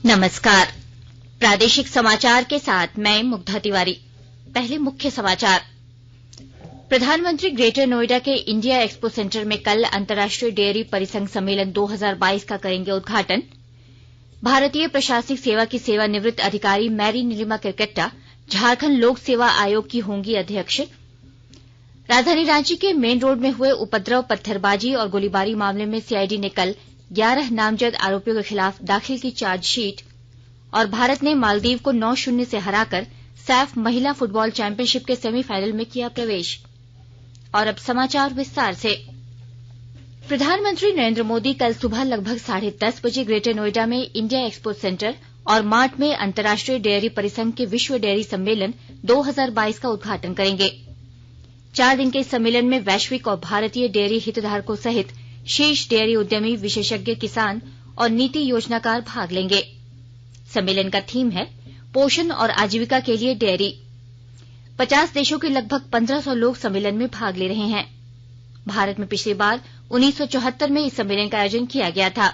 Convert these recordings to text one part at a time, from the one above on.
नमस्कार। प्रादेशिक समाचार के साथ मैं मुग्धा तिवारी। पहले मुख्य समाचार। प्रधानमंत्री ग्रेटर नोएडा के इंडिया एक्सपो सेंटर में कल अंतर्राष्ट्रीय डेयरी परिसंघ सम्मेलन 2022 का करेंगे उद्घाटन। भारतीय प्रशासनिक सेवा की सेवानिवृत्त अधिकारी मैरी नीलिमा किरकेट्टा झारखंड लोक सेवा आयोग की होंगी अध्यक्ष। राजधानी रांची के मेन रोड में हुए उपद्रव, पत्थरबाजी और गोलीबारी मामले में सीआईडी ने कल 11 नामजद आरोपियों के खिलाफ दाखिल की चार्जशीट। और भारत ने मालदीव को 9-0 से हराकर सैफ महिला फुटबॉल चैंपियनशिप के सेमीफाइनल में किया प्रवेश। और अब समाचार विस्तार से। प्रधानमंत्री नरेंद्र मोदी कल सुबह लगभग 10:30 बजे ग्रेटर नोएडा में इंडिया एक्सपो सेंटर और मार्ट में अंतर्राष्ट्रीय डेयरी परिसंघ के विश्व डेयरी सम्मेलन 2022 का उद्घाटन करेंगे। 4 दिन के इस सम्मेलन में वैश्विक और भारतीय डेयरी हितधारकों सहित शीर्ष डेयरी उद्यमी, विशेषज्ञ, किसान और नीति योजनाकार भाग लेंगे। सम्मेलन का थीम है पोषण और आजीविका के लिए डेयरी। 50 देशों के लगभग 1500 लोग सम्मेलन में भाग ले रहे हैं। भारत में पिछली बार 1974 में इस सम्मेलन का आयोजन किया गया था।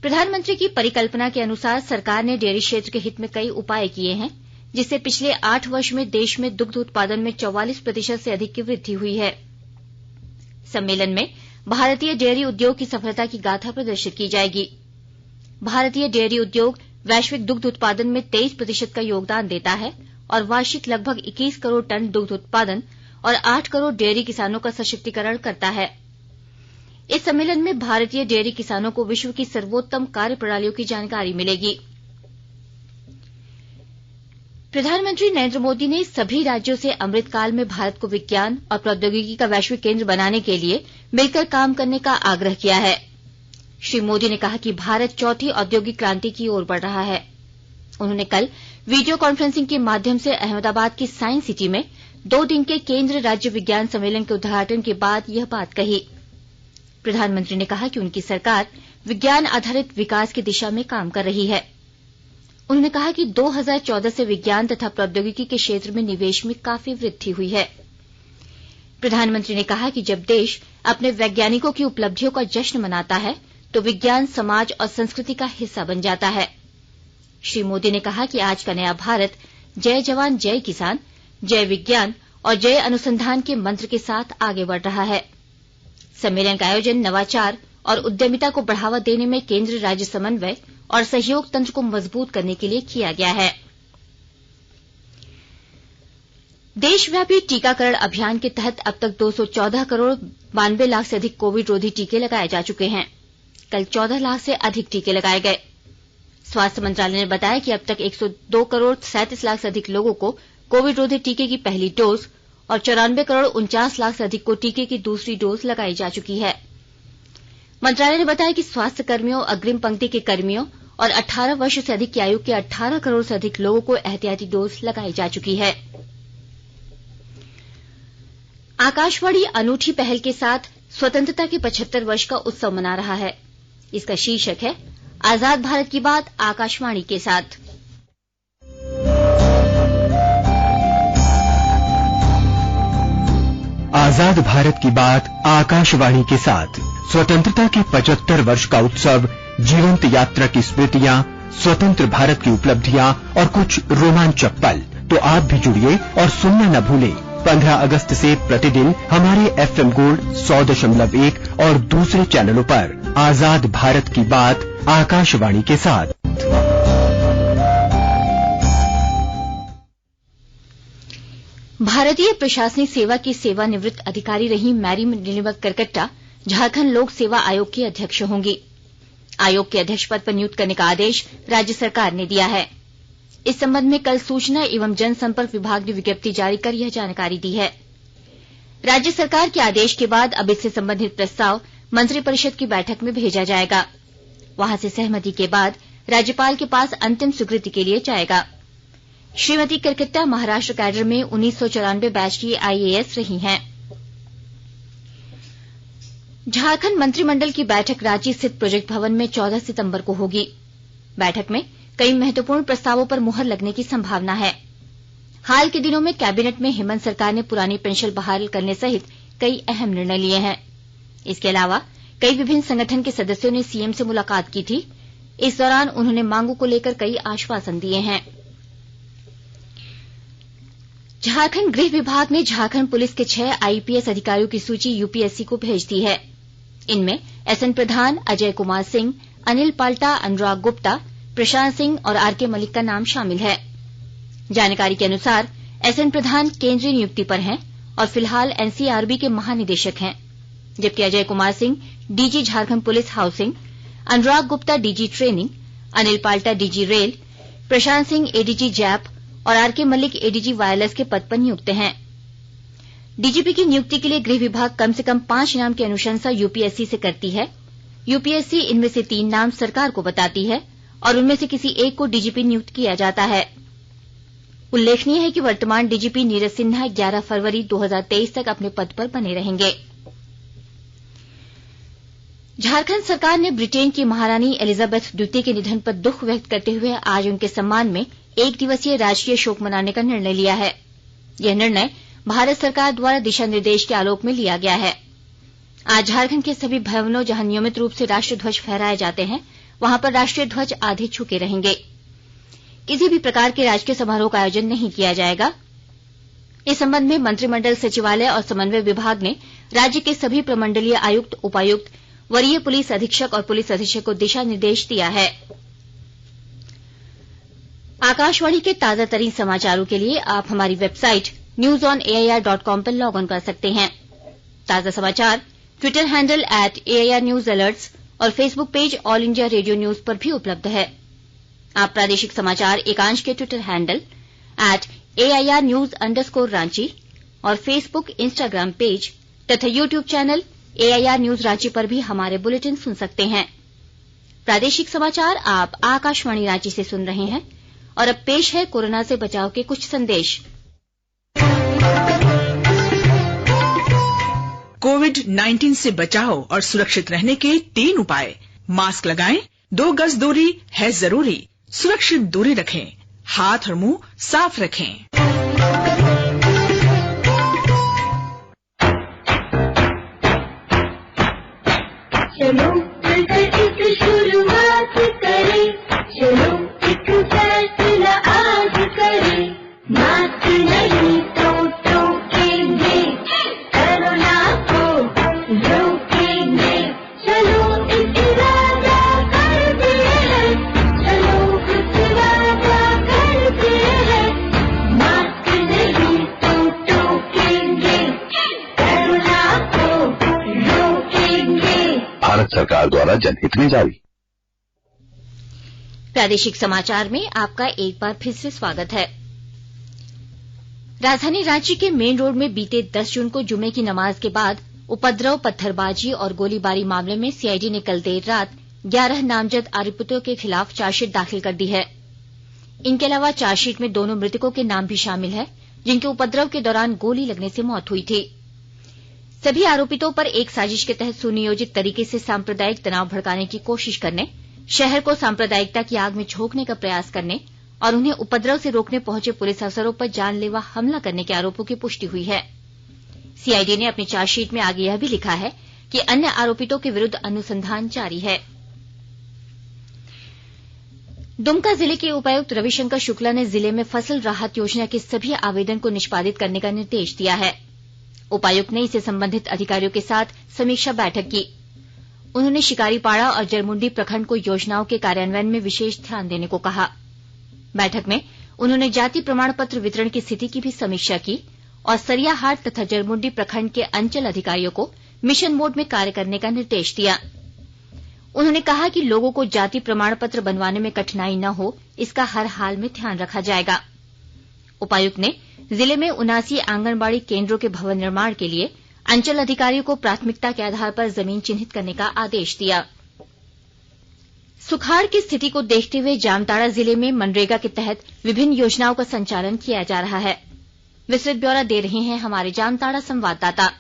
प्रधानमंत्री की परिकल्पना के अनुसार सरकार ने डेयरी क्षेत्र के हित में कई उपाय किए हैं, जिससे पिछले 8 वर्ष में देश में दुग्ध उत्पादन में 44% से अधिक की वृद्धि हुई है। सम्मेलन में भारतीय डेयरी उद्योग की सफलता की गाथा प्रदर्शित की जाएगी। भारतीय डेयरी उद्योग वैश्विक दुग्ध उत्पादन में 23% का योगदान देता है और वार्षिक लगभग 21 करोड़ टन दुग्ध उत्पादन और 8 करोड़ डेयरी किसानों का सशक्तीकरण करता है। इस सम्मेलन में भारतीय डेयरी किसानों को विश्व की सर्वोत्तम कार्य प्रणालियों की जानकारी मिलेगी। प्रधानमंत्री नरेंद्र मोदी ने सभी राज्यों से अमृतकाल में भारत को विज्ञान और प्रौद्योगिकी का वैश्विक केंद्र बनाने के लिए मिलकर काम करने का आग्रह किया है। श्री मोदी ने कहा कि भारत चौथी औद्योगिक क्रांति की ओर बढ़ रहा है। उन्होंने कल वीडियो कॉन्फ्रेंसिंग के माध्यम से अहमदाबाद की साइंस सिटी में 2 दिन के केंद्र राज्य विज्ञान सम्मेलन के उद्घाटन के बाद यह बात कही। प्रधानमंत्री ने कहा कि उनकी सरकार विज्ञान आधारित विकास की दिशा में काम कर रही है। उन्होंने कहा कि 2014 से विज्ञान तथा प्रौद्योगिकी के क्षेत्र में निवेश में काफी वृद्धि हुई है। प्रधानमंत्री ने कहा कि जब देश अपने वैज्ञानिकों की उपलब्धियों का जश्न मनाता है तो विज्ञान समाज और संस्कृति का हिस्सा बन जाता है। श्री मोदी ने कहा कि आज का नया भारत जय जवान, जय किसान, जय विज्ञान और जय अनुसंधान के मंत्र के साथ आगे बढ़ रहा है। सम्मेलन का आयोजन नवाचार और उद्यमिता को बढ़ावा देने में केंद्र राज्य समन्वय और सहयोग तंत्र को मजबूत करने के लिए किया गया है। देशव्यापी टीकाकरण अभियान के तहत अब तक 214 करोड़ 92 लाख से अधिक कोविड रोधी टीके लगाए जा चुके हैं। कल 14 लाख से अधिक टीके लगाए गए। स्वास्थ्य मंत्रालय ने बताया कि अब तक 102 करोड़ 37 लाख से अधिक लोगों को कोविड रोधी टीके की पहली डोज और 94 करोड़ 49 लाख से अधिक को टीके की दूसरी डोज लगाई जा चुकी है। मंत्रालय ने बताया कि स्वास्थ्य कर्मियों, अग्रिम पंक्ति के कर्मियों और 18 वर्ष से अधिक की आयु के 18 करोड़ से अधिक लोगों को एहतियाती डोज लगाई जा चुकी है। आकाशवाणी अनूठी पहल के साथ स्वतंत्रता के 75 वर्ष का उत्सव मना रहा है। इसका शीर्षक है आजाद भारत की बात आकाशवाणी के साथ। आजाद भारत की बात आकाशवाणी के साथ। स्वतंत्रता के 75 वर्ष का उत्सव, जीवंत यात्रा की स्मृतियां, स्वतंत्र भारत की उपलब्धियां और कुछ रोमांचक पल। तो आप भी जुड़िए और सुनना न भूलें 15 अगस्त से प्रतिदिन हमारे FM गोल्ड 100.1 और दूसरे चैनलों पर आजाद भारत की बात आकाशवाणी के साथ। भारतीय प्रशासनिक सेवा की सेवानिवृत्त अधिकारी रही मैरी नीलिमा किरकेट्टा झारखंड लोक सेवा आयोग की अध्यक्ष होंगी। आयोग के अध्यक्ष पद पर नियुक्त करने का आदेश राज्य सरकार ने दिया है। इस संबंध में कल सूचना एवं जनसंपर्क विभाग ने विज्ञप्ति जारी कर यह जानकारी दी है। राज्य सरकार के आदेश के बाद अब इससे संबंधित प्रस्ताव मंत्रिपरिषद की बैठक में भेजा जाएगा। वहां से सहमति के बाद राज्यपाल के पास अंतिम स्वीकृति के लिए जाएगा। श्रीमती किरकेट्टा महाराष्ट्र कैडर में 1994 बैच की IAS रही हैं। झारखंड मंत्रिमंडल की बैठक रांची स्थित प्रोजेक्ट भवन में 14 सितंबर को होगी। बैठक में कई महत्वपूर्ण प्रस्तावों पर मुहर लगने की संभावना है। हाल के दिनों में कैबिनेट में हेमंत सरकार ने पुरानी पेंशन बहाल करने सहित कई अहम निर्णय लिए हैं। इसके अलावा कई विभिन्न संगठन के सदस्यों ने सीएम से मुलाकात की थी, इस दौरान उन्होंने मांगों को लेकर कई आश्वासन दिए हैं। झारखंड गृह विभाग ने झारखंड पुलिस के 6 आईपीएस अधिकारियों की सूची यूपीएससी को भेज दी है। इनमें एसएन प्रधान, अजय कुमार सिंह, अनिल पाल्टा, अनुराग गुप्ता, प्रशांत सिंह और आरके मलिक का नाम शामिल है। जानकारी के अनुसार एसएन प्रधान केंद्रीय नियुक्ति पर हैं और फिलहाल एनसीआरबी के महानिदेशक हैं, जबकि Ajay Kumar Singh DG Jharkhand police housing, Anurag Gupta DG training, Anil Palta DG rail, Prashant Singh ADG JAP और आरके मलिक एडीजी वायरलेस के पद पर नियुक्त हैं। डीजीपी की नियुक्ति के लिए गृह विभाग कम से कम 5 नाम की अनुशंसा यूपीएससी से करती है। यूपीएससी इनमें से 3 नाम सरकार को बताती है और उनमें से किसी एक को डीजीपी नियुक्त किया जाता है। उल्लेखनीय है कि वर्तमान डीजीपी नीरज सिन्हा 11 फरवरी 2023 तक अपने पद पर बने रहेंगे। झारखंड सरकार ने ब्रिटेन की महारानी एलिजाबेथ द्वितीय के निधन पर दुख व्यक्त करते हुए आज उनके सम्मान में 1 दिवसीय राजकीय शोक मनाने का निर्णय लिया है। यह निर्णय भारत सरकार द्वारा दिशा निर्देश के आलोक में लिया गया है। आज झारखंड के सभी भवनों जहां नियमित रूप से राष्ट्रीय ध्वज फहराए जाते हैं, वहां पर राष्ट्रीय ध्वज आधे झुके रहेंगे। किसी भी प्रकार के राजकीय समारोह का आयोजन नहीं किया जाएगा। इस संबंध में मंत्रिमंडल सचिवालय और समन्वय विभाग ने राज्य के सभी प्रमंडलीय आयुक्त, उपायुक्त, वरीय पुलिस अधीक्षक और पुलिस अधीक्षक को दिशा निर्देश दिया है। आकाशवाणी के ताजा तरीन समाचारों के लिए आप हमारी वेबसाइट newsonair.com पर लॉग ऑन कर सकते हैं। ताजा समाचार Twitter handle @AIR News Alerts और Facebook page all India radio news पर भी उपलब्ध है। आप प्रादेशिक समाचार एकांश के ट्विटर हैंडल @AIR News _ और फेसबुक, इंस्टाग्राम पेज तथा YouTube channel AIR news Ranchi पर भी हमारे बुलेटिन सुन सकते हैं। प्रादेशिक समाचार आप आकाशवाणी रांची से सुन रहे हैं और अब पेश है कोरोना से बचाव के कुछ संदेश। कोविड-19 से बचाव और सुरक्षित रहने के 3 उपाय। मास्क लगाएं, 2 गज दूरी है जरूरी, सुरक्षित दूरी रखें, हाथ और मुंह साफ रखें। चलो मिलकर एक शुरुआत करें, चलो एक फैसला आज करें, मास्क नहीं तो टोकेंगे, कोरोना को रोकेंगे, चलो एक इरादा करते हैं, चलो एक इरादा करते हैं, मास्क नहीं तो टोकेंगे, कोरोना को रोकेंगे। भारत सरकार द्वारा जनहित में जारी। प्रादेशिक समाचार में आपका एक बार फिर से स्वागत है। राजधानी रांची के मेन रोड में बीते 10 जून को जुमे की नमाज के बाद उपद्रव, पत्थरबाजी और गोलीबारी मामले में सीआईडी ने कल देर रात 11 नामजद आरोपितों के खिलाफ चार्जशीट दाखिल कर दी है। इनके अलावा चार्जशीट में दोनों मृतकों के नाम भी शामिल है, जिनके उपद्रव के दौरान गोली लगने से मौत हुई थी। सभी आरोपितों पर एक साजिश के तहत सुनियोजित तरीके से सांप्रदायिक तनाव भड़काने की कोशिश करने, शहर को सांप्रदायिकता की आग में झोंकने का प्रयास करने और उन्हें उपद्रव से रोकने पहुंचे पुलिस अफसरों पर जानलेवा हमला करने के आरोपों की पुष्टि हुई है। सीआईडी ने अपनी चार्जशीट में आगे यह भी लिखा है कि अन्य आरोपितों के विरुद्ध अनुसंधान जारी है। दुमका जिले के उपायुक्त रविशंकर शुक्ला ने जिले में फसल राहत योजना के सभी आवेदन को निष्पादित करने का निर्देश दिया है। उपायुक्त ने इससे संबंधित अधिकारियों के साथ समीक्षा बैठक की। उन्होंने शिकारीपाड़ा और जरमुंडी प्रखंड को योजनाओं के कार्यान्वयन में विशेष ध्यान देने को कहा। बैठक में उन्होंने जाति प्रमाण पत्र वितरण की स्थिति की भी समीक्षा की और सरियाहाट तथा जरमुंडी प्रखंड के अंचल अधिकारियों को मिशन मोड में कार्य करने का निर्देश दिया। उन्होंने कहा कि लोगों को जाति प्रमाण पत्र बनवाने में कठिनाई न हो, इसका हर हाल में ध्यान रखा जाएगा। उपायुक्त ने जिले में 79 आंगनबाड़ी केंद्रों के भवन निर्माण के लिए अंचल अधिकारियों को प्राथमिकता के आधार पर जमीन चिन्हित करने का आदेश दिया। सुखाड़ की स्थिति को देखते हुए जामताड़ा जिले में मनरेगा के तहत विभिन्न योजनाओं का संचालन किया जा रहा है। विस्तृत ब्यौरा दे रहे हैं हमारे जामताड़ा संवाददाता।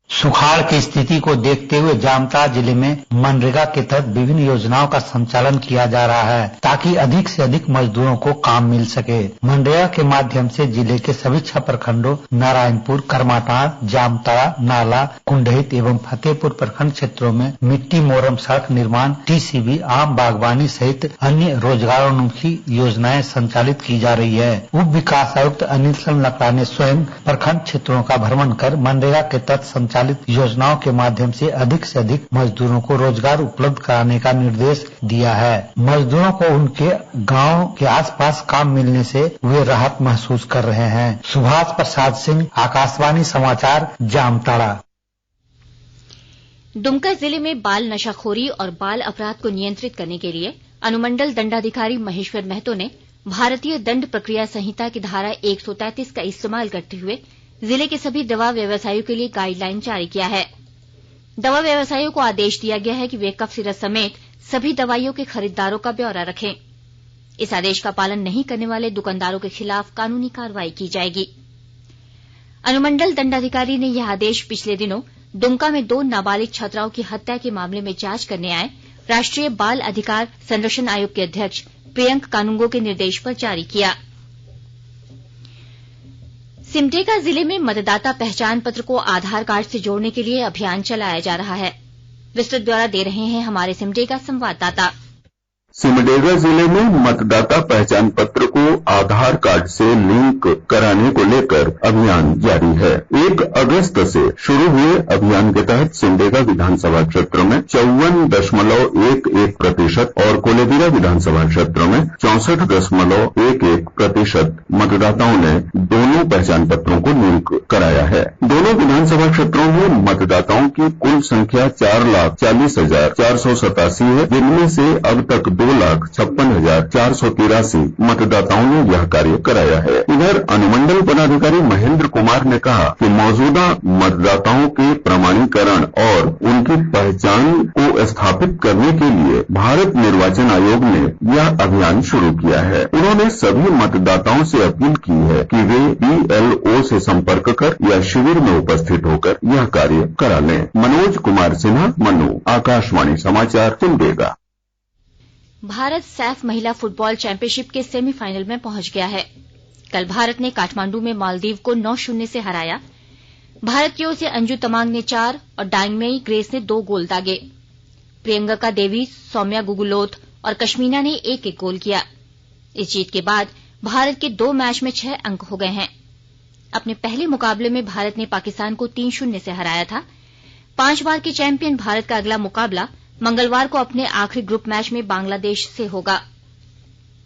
सुखाड़ की स्थिति को देखते हुए जामताड़ा जिले में मनरेगा के तहत विभिन्न योजनाओं का संचालन किया जा रहा है ताकि अधिक से अधिक मजदूरों को काम मिल सके। मनरेगा के माध्यम से जिले के सभी 6 प्रखंडों नारायणपुर, करमाटांड़, जामताड़ा, नाला, कुंडहित एवं फतेहपुर प्रखंड क्षेत्रों में मिट्टी मोरम सड़क निर्माण, टीसीबी, आम बागवानी सहित अन्य रोजगारोन्मुखी योजनाएं संचालित की जा रही है। उप विकास आयुक्त अनिल लकड़ा ने स्वयं प्रखंड क्षेत्रों का भ्रमण कर मनरेगा के तहत संचालित योजनाओं के माध्यम से अधिक मजदूरों को रोजगार उपलब्ध कराने का निर्देश दिया है। मजदूरों को उनके गांव के आसपास काम मिलने से वे राहत महसूस कर रहे हैं। सुभाष प्रसाद सिंह, आकाशवाणी समाचार, जामताड़ा। दुमका जिले में बाल नशाखोरी और बाल अपराध को नियंत्रित करने के लिए अनुमंडल दंडाधिकारी महेश्वर महतो ने भारतीय दंड प्रक्रिया संहिता की धारा 133 का इस्तेमाल करते हुए जिले के सभी दवा व्यवसायियों के लिए गाइडलाइन जारी किया है। दवा व्यवसायियों को आदेश दिया गया है कि वे कफ सिरप समेत सभी दवाइयों के खरीदारों का ब्यौरा रखें। इस आदेश का पालन नहीं करने वाले दुकानदारों के खिलाफ कानूनी कार्रवाई की जाएगी। अनुमंडल दंडाधिकारी ने यह आदेश पिछले दिनों दुमका में 2 नाबालिग छात्राओं की हत्या के मामले में जांच करने आए राष्ट्रीय बाल अधिकार संरक्षण आयोग के अध्यक्ष प्रियंक कानूंगो के निर्देश पर जारी किया। सिमडेगा जिले में मतदाता पहचान पत्र को आधार कार्ड से जोड़ने के लिए अभियान चलाया जा रहा है। विस्तृत ब्यौरा दे रहे हैं हमारे सिमडेगा संवाददाता। सिमडेगा जिले में मतदाता पहचान पत्र को आधार कार्ड से लिंक कराने को लेकर अभियान जारी है। 1 अगस्त से शुरू हुए अभियान के तहत सिमडेगा विधानसभा क्षेत्र में 54.11% और कोलेबिरा विधानसभा क्षेत्र में 64.11% मतदाताओं ने दोनों पहचान पत्रों को लिंक कराया है। दोनों विधानसभा क्षेत्रों में मतदाताओं की कुल संख्या 4,40,487 है, जिनमें से अब तक 2,56,483 मतदाताओं ने यह कार्य कराया है। इधर अनुमंडल पदाधिकारी महेंद्र कुमार ने कहा कि मौजूदा मतदाताओं के प्रमाणीकरण और उनकी पहचान को स्थापित करने के लिए भारत निर्वाचन आयोग ने यह अभियान शुरू किया है। उन्होंने सभी मतदाताओं से अपील की है कि वे BLO से संपर्क कर या शिविर में उपस्थित होकर यह कार्य करा लें। मनोज कुमार सिन्हा, मनु, आकाशवाणी समाचार, सिमडेगा। भारत सैफ महिला फुटबॉल चैंपियनशिप के सेमीफाइनल में पहुंच गया है। कल भारत ने काठमांडू में मालदीव को 9-0 से हराया। भारत की ओर से अंजू तमांग ने 4 और डांगमेई ग्रेस ने 2 गोल दागे। प्रियंका देवी, सौम्या गुगुलोथ और कश्मीना ने 1-1 गोल किया। इस जीत के बाद भारत के 2 मैच में 6 अंक हो गए हैं। अपने पहले मुकाबले में भारत ने पाकिस्तान को 3-0 से हराया था। 5 बार के चैंपियन भारत का अगला मुकाबला मंगलवार को अपने आखिरी ग्रुप मैच में बांग्लादेश से होगा।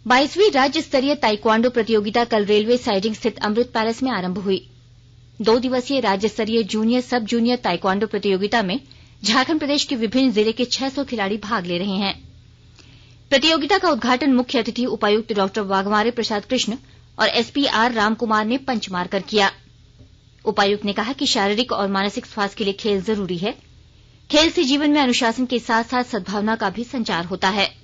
22वीं राज्य स्तरीय ताइक्वांडो प्रतियोगिता कल रेलवे साइडिंग स्थित अमृत पैलेस में आरंभ हुई। 2 दिवसीय राज्य स्तरीय जूनियर सब जूनियर ताइक्वांडो प्रतियोगिता में झारखंड प्रदेश के विभिन्न जिले के 600 खिलाड़ी भाग ले रहे हैं। प्रतियोगिता का उद्घाटन मुख्य अतिथि उपायुक्त डॉ वाघमारे प्रसाद कृष्ण और SPR रामकुमार ने पंच मारकर किया। उपायुक्त ने कहा कि शारीरिक और मानसिक स्वास्थ्य के लिए खेल जरूरी है। खेल से जीवन में अनुशासन के साथ साथ सद्भावना का भी संचार होता है।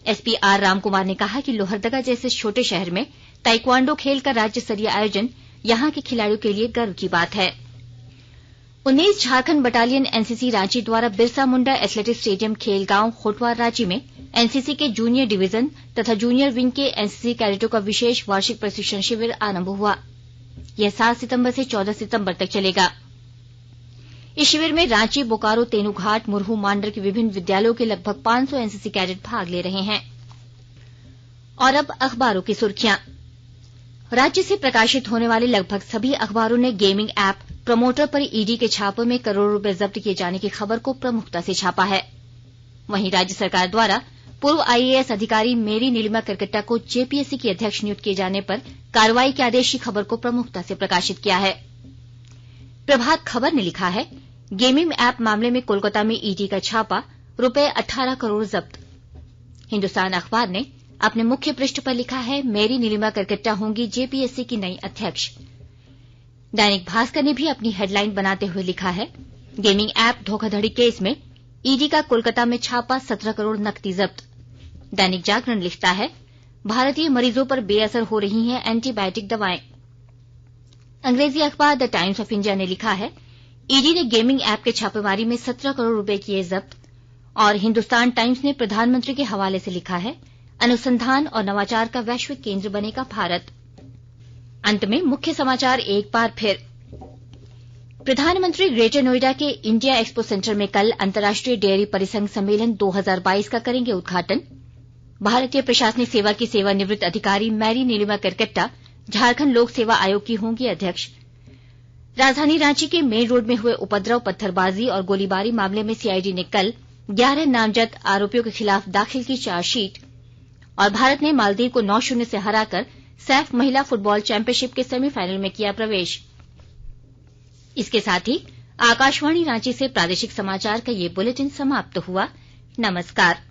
SPR रामकुमार ने कहा कि लोहरदगा जैसे छोटे शहर में ताइक्वांडो खेल का राज्य स्तरीय आयोजन यहां के खिलाड़ियों के लिए गर्व की बात है। 19 झारखंड बटालियन NCC रांची द्वारा बिरसा मुंडा एथलेटिक्स स्टेडियम खेलगांव होटवार रांची में NCC के जूनियर डिवीजन तथा जूनियर विंग के NCC कैडेटों का विशेष वार्षिक प्रशिक्षण शिविर आरंभ हुआ। यह 7 सितंबर से 14 सितंबर तक चलेगा। इस शिविर में रांची, बोकारो, तेनूघाट, मुरहू, मांडर के विभिन्न विद्यालयों के लगभग 500 NCC कैडेट भाग ले रहे हैं। और अब अखबारों की सुर्खियां। राज्य से प्रकाशित होने वाले लगभग सभी अखबारों ने गेमिंग ऐप प्रमोटर पर ईडी के छापे में करोड़ों रुपए जब्त किए जाने की खबर को प्रमुखता से छापा है। वहीं राज्य सरकार द्वारा पूर्व IAS अधिकारी मेरी नीलिमा करकट्टा को JPSC की अध्यक्ष नियुक्त किए जाने पर कार्रवाई के आदेश की खबर को प्रमुखता से प्रकाशित किया है। प्रभात खबर ने लिखा है, गेमिंग ऐप मामले में कोलकाता में ईडी का छापा, रुपए 18 करोड़ जब्त। हिन्दुस्तान अखबार ने अपने मुख्य पृष्ठ पर लिखा है, मेरी नीलिमा करकट्टा होंगी JPSC की नई अध्यक्ष। दैनिक भास्कर ने भी अपनी हेडलाइन बनाते हुए लिखा है, गेमिंग ऐप धोखाधड़ी केस में ईडी का कोलकाता में छापा, 17 करोड़ नकदी जब्त। दैनिक जागरण लिखता है, भारतीय मरीजों पर बेअसर हो रही हैं एंटीबायोटिक दवाएं। अंग्रेजी अखबार द टाइम्स ऑफ इंडिया ने लिखा है, ईडी ने गेमिंग ऐप के छापेमारी में 17 करोड़ रुपए किए जब्त। और हिंदुस्तान टाइम्स ने प्रधानमंत्री के हवाले से लिखा है, अनुसंधान और नवाचार का वैश्विक केंद्र बनेगा भारत। अंत में मुख्य समाचार एक बार फिर। प्रधानमंत्री ग्रेटर नोएडा के इंडिया एक्सपो सेंटर में कल अंतर्राष्ट्रीय डेयरी परिसंघ सम्मेलन 2022 का करेंगे उद्घाटन। भारतीय प्रशासनिक सेवा की सेवानिवृत्त अधिकारी मैरी नीलिमा करकट्टा झारखंड लोक सेवा आयोग की होंगी अध्यक्ष। राजधानी रांची के मेन रोड में हुए उपद्रव, पत्थरबाजी और गोलीबारी मामले में सीआईडी ने कल 11 नामजद आरोपियों के खिलाफ दाखिल की चार्जशीट। और भारत ने मालदीव को 9-0 से हराकर सैफ महिला फुटबॉल चैंपियनशिप के सेमीफाइनल में किया प्रवेश। इसके साथ ही आकाशवाणी रांची से प्रादेशिक समाचार का ये बुलेटिन समाप्त हुआ। नमस्कार।